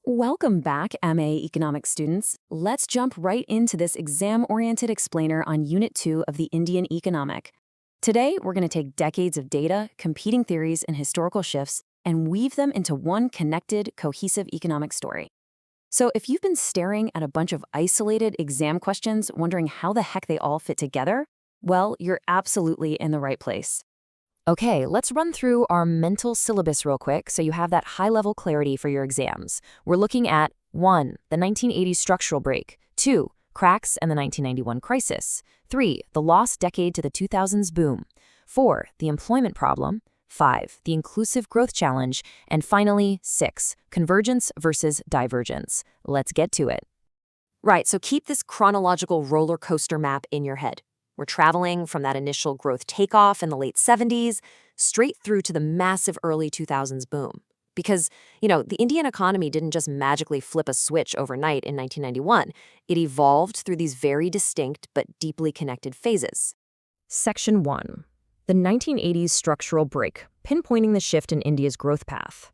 Welcome back, MA Economics students. Let's jump right into this exam-oriented explainer on Unit 2 of the Indian Economic. Today, we're going to take decades of data, competing theories, and historical shifts and weave them into one connected, cohesive economic story. So if you've been staring at a bunch of isolated exam questions, wondering how the heck they all fit together, well, you're absolutely in the right place. Okay, let's run through our mental syllabus real quick so you have that high-level clarity for your exams. We're looking at 1. The 1980s structural break, 2. Cracks and the 1991 crisis, 3. The lost decade to the 2000s boom, 4. The employment problem, 5. The inclusive growth challenge, and finally, 6. Convergence versus divergence. Let's get to it. Right, so keep this chronological roller coaster map in your head. We're traveling from that initial growth takeoff in the late 70s straight through to the massive early 2000s boom. Because, the Indian economy didn't just magically flip a switch overnight in 1991. It evolved through these very distinct but deeply connected phases. Section 1. The 1980s structural break, pinpointing the shift in India's growth path.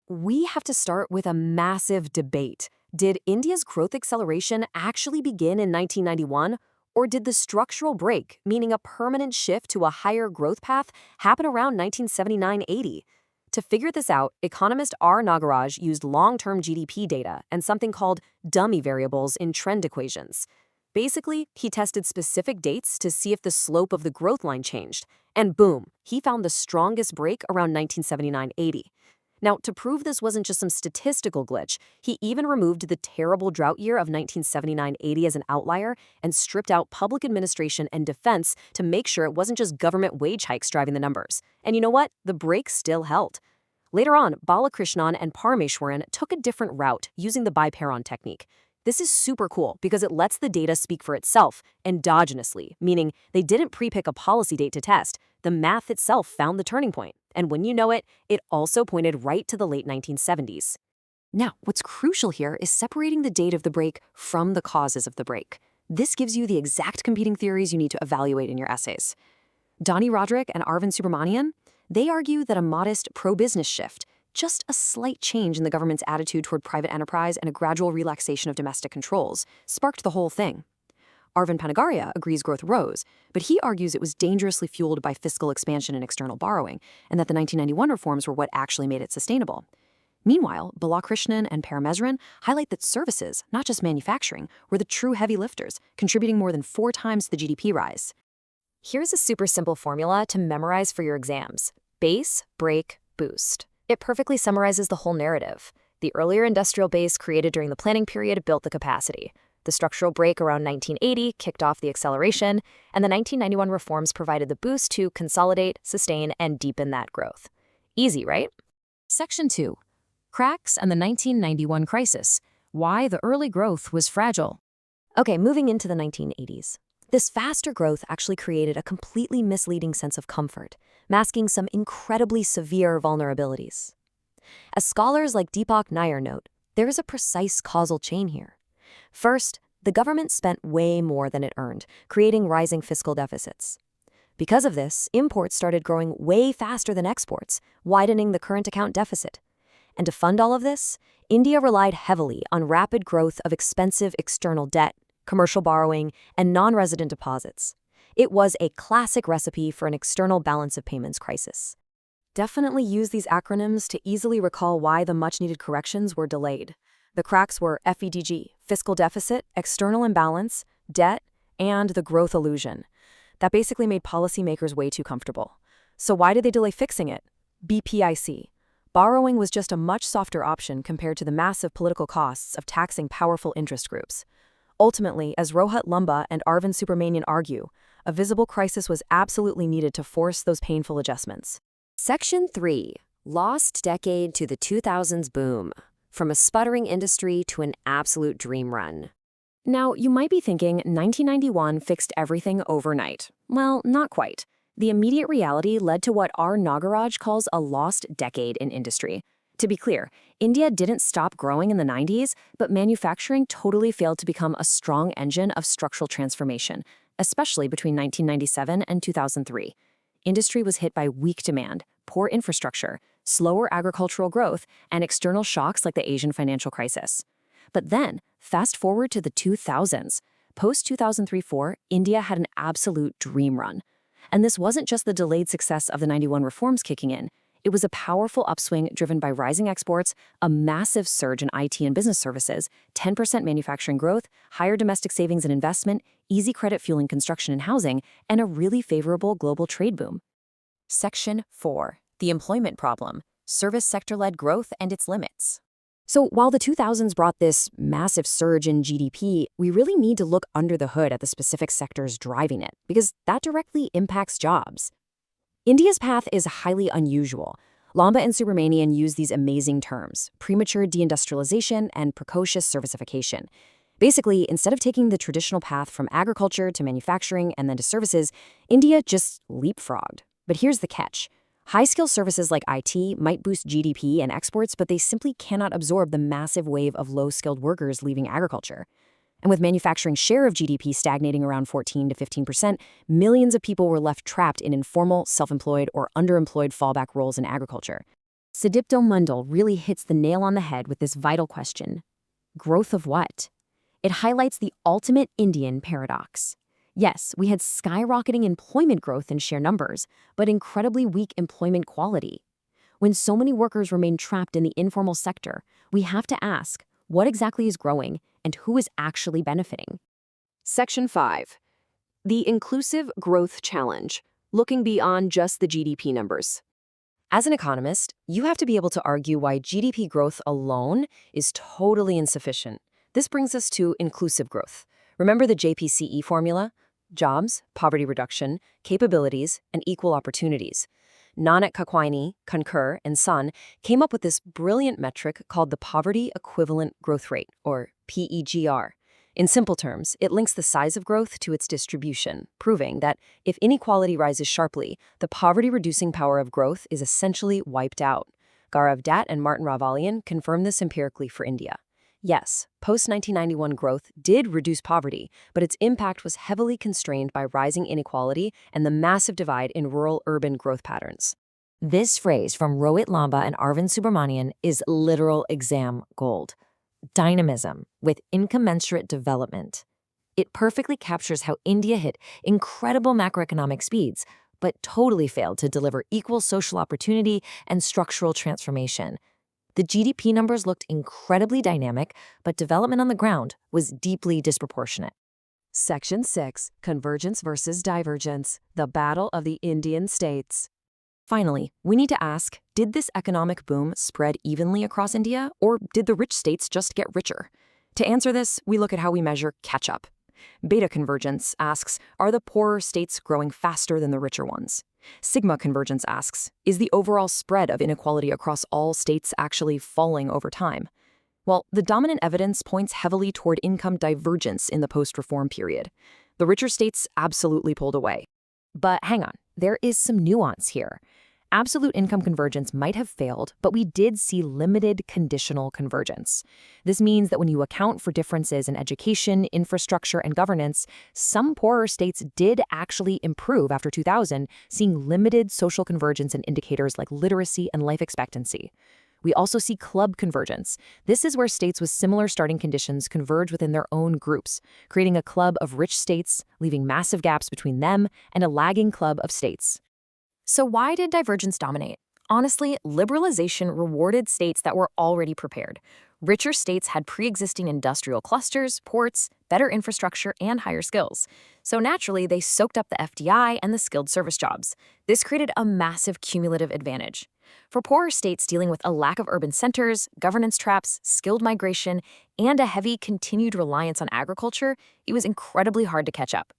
We have to start with a massive debate. Did India's growth acceleration actually begin in 1991? Or did the structural break, meaning a permanent shift to a higher growth path, happen around 1979-80? To figure this out, economist R. Nagaraj used long-term GDP data and something called dummy variables in trend equations. Basically, he tested specific dates to see if the slope of the growth line changed. And boom, he found the strongest break around 1979-80. Now, to prove this wasn't just some statistical glitch, he even removed the terrible drought year of 1979-80 as an outlier and stripped out public administration and defense to make sure it wasn't just government wage hikes driving the numbers. And you know what? The break still held. Later on, Balakrishnan and Parameshwaran took a different route using the biparon technique. This is super cool because it lets the data speak for itself endogenously, meaning they didn't pre-pick a policy date to test. The math itself found the turning point. And when you know it, it also pointed right to the late 1970s. Now, what's crucial here is separating the date of the break from the causes of the break. This gives you the exact competing theories you need to evaluate in your essays. Donny Roderick and Arvind Subramanian, they argue that a modest pro-business shift, just a slight change in the government's attitude toward private enterprise and a gradual relaxation of domestic controls, sparked the whole thing. Arvind Panagaria agrees growth rose, but he argues it was dangerously fueled by fiscal expansion and external borrowing, and that the 1991 reforms were what actually made it sustainable. Meanwhile, Balakrishnan and Parameswaran highlight that services, not just manufacturing, were the true heavy lifters, contributing more than 4 times the GDP rise. Here's a super simple formula to memorize for your exams. Base, break, boost. It perfectly summarizes the whole narrative. The earlier industrial base created during the planning period built the capacity. The structural break around 1980 kicked off the acceleration, and the 1991 reforms provided the boost to consolidate, sustain, and deepen that growth. Easy, right? Section 2. Cracks and the 1991 crisis. Why the early growth was fragile. Okay, moving into the 1980s. This faster growth actually created a completely misleading sense of comfort, masking some incredibly severe vulnerabilities. As scholars like Deepak Nair note, there is a precise causal chain here. First, the government spent way more than it earned, creating rising fiscal deficits. Because of this, imports started growing way faster than exports, widening the current account deficit. And to fund all of this, India relied heavily on rapid growth of expensive external debt, commercial borrowing, and non-resident deposits. It was a classic recipe for an external balance of payments crisis. Definitely use these acronyms to easily recall why the much-needed corrections were delayed. The cracks were FEDG, fiscal deficit, external imbalance, debt, and the growth illusion. That basically made policymakers way too comfortable. So why did they delay fixing it? BPIC. Borrowing was just a much softer option compared to the massive political costs of taxing powerful interest groups. Ultimately, as Rohit Lumba and Arvind Subramanian argue, a visible crisis was absolutely needed to force those painful adjustments. Section 3. Lost decade to the 2000s boom. From a sputtering industry to an absolute dream run. Now, you might be thinking 1991 fixed everything overnight. Well, not quite. The immediate reality led to what R. Nagaraj calls a lost decade in industry. To be clear, India didn't stop growing in the 90s, but manufacturing totally failed to become a strong engine of structural transformation, especially between 1997 and 2003. industry was hit by weak demand, poor infrastructure, slower agricultural growth, and external shocks like the Asian financial crisis. But then, fast forward to the 2000s. Post-2003-4, India had an absolute dream run. And this wasn't just the delayed success of the 91 reforms kicking in. It was a powerful upswing driven by rising exports, a massive surge in IT and business services, 10% manufacturing growth, higher domestic savings and investment, easy credit fueling construction and housing, and a really favorable global trade boom. Section 4. The employment problem, service sector-led growth and its limits. So while the 2000s brought this massive surge in GDP, we really need to look under the hood at the specific sectors driving it, because that directly impacts jobs. India's path is highly unusual. Lamba and Subramanian use these amazing terms: premature deindustrialization and precocious servicification. Basically, instead of taking the traditional path from agriculture to manufacturing and then to services, India just leapfrogged. But here's the catch. High-skill services like IT might boost GDP and exports, but they simply cannot absorb the massive wave of low-skilled workers leaving agriculture. And with manufacturing's share of GDP stagnating around 14 to 15%, millions of people were left trapped in informal, self-employed, or underemployed fallback roles in agriculture. Sudipto Mundal really hits the nail on the head with this vital question. Growth of what? It highlights the ultimate Indian paradox. Yes, we had skyrocketing employment growth in sheer numbers, but incredibly weak employment quality. When so many workers remain trapped in the informal sector, we have to ask, what exactly is growing and who is actually benefiting? Section 5. The Inclusive Growth Challenge, looking beyond just the GDP numbers. As an economist, you have to be able to argue why GDP growth alone is totally insufficient. This brings us to inclusive growth. Remember the JPCE formula? Jobs, poverty reduction, capabilities, and equal opportunities. Nanak Kakwaini, Concur, and Son came up with this brilliant metric called the Poverty Equivalent Growth Rate, or PEGR. In simple terms, it links the size of growth to its distribution, proving that if inequality rises sharply, the poverty-reducing power of growth is essentially wiped out. Gaurav Dutt and Martin Ravalian confirmed this empirically for India. Yes, post-1991 growth did reduce poverty, but its impact was heavily constrained by rising inequality and the massive divide in rural-urban growth patterns. This phrase from Rohit Lamba and Arvind Subramanian is literal exam gold. Dynamism with incommensurate development. It perfectly captures how India hit incredible macroeconomic speeds, but totally failed to deliver equal social opportunity and structural transformation. The GDP numbers looked incredibly dynamic, but development on the ground was deeply disproportionate. Section 6. Convergence versus Divergence, the Battle of the Indian States. Finally, we need to ask, did this economic boom spread evenly across India, or did the rich states just get richer? To answer this, we look at how we measure catch-up. Beta convergence asks, are the poorer states growing faster than the richer ones? Sigma convergence asks, is the overall spread of inequality across all states actually falling over time? Well, the dominant evidence points heavily toward income divergence in the post-reform period. The richer states absolutely pulled away. But hang on, there is some nuance here. Absolute income convergence might have failed, but we did see limited conditional convergence. This means that when you account for differences in education, infrastructure, and governance, some poorer states did actually improve after 2000, seeing limited social convergence in indicators like literacy and life expectancy. We also see club convergence. This is where states with similar starting conditions converge within their own groups, creating a club of rich states, leaving massive gaps between them and a lagging club of states. So why did divergence dominate? Honestly, liberalization rewarded states that were already prepared. Richer states had pre-existing industrial clusters, ports, better infrastructure, and higher skills. So naturally, they soaked up the FDI and the skilled service jobs. This created a massive cumulative advantage. For poorer states dealing with a lack of urban centers, governance traps, skilled migration, and a heavy continued reliance on agriculture, it was incredibly hard to catch up.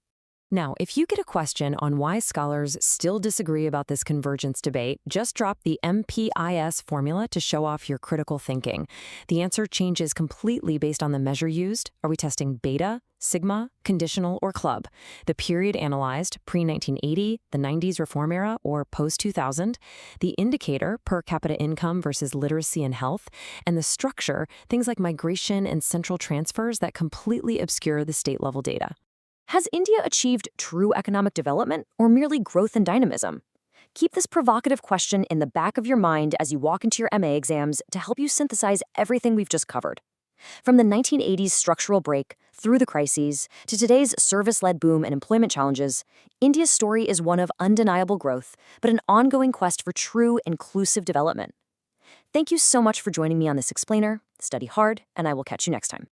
Now, if you get a question on why scholars still disagree about this convergence debate, just drop the MPIS formula to show off your critical thinking. The answer changes completely based on the measure used. Are we testing beta, sigma, conditional, or club? The period analyzed, pre-1980, the 90s reform era, or post-2000, the indicator, per capita income versus literacy and health, and the structure, things like migration and central transfers that completely obscure the state-level data. Has India achieved true economic development or merely growth and dynamism? Keep this provocative question in the back of your mind as you walk into your MA exams to help you synthesize everything we've just covered. From the 1980s structural break, through the crises, to today's service-led boom and employment challenges, India's story is one of undeniable growth, but an ongoing quest for true, inclusive development. Thank you so much for joining me on this explainer. Study hard, and I will catch you next time.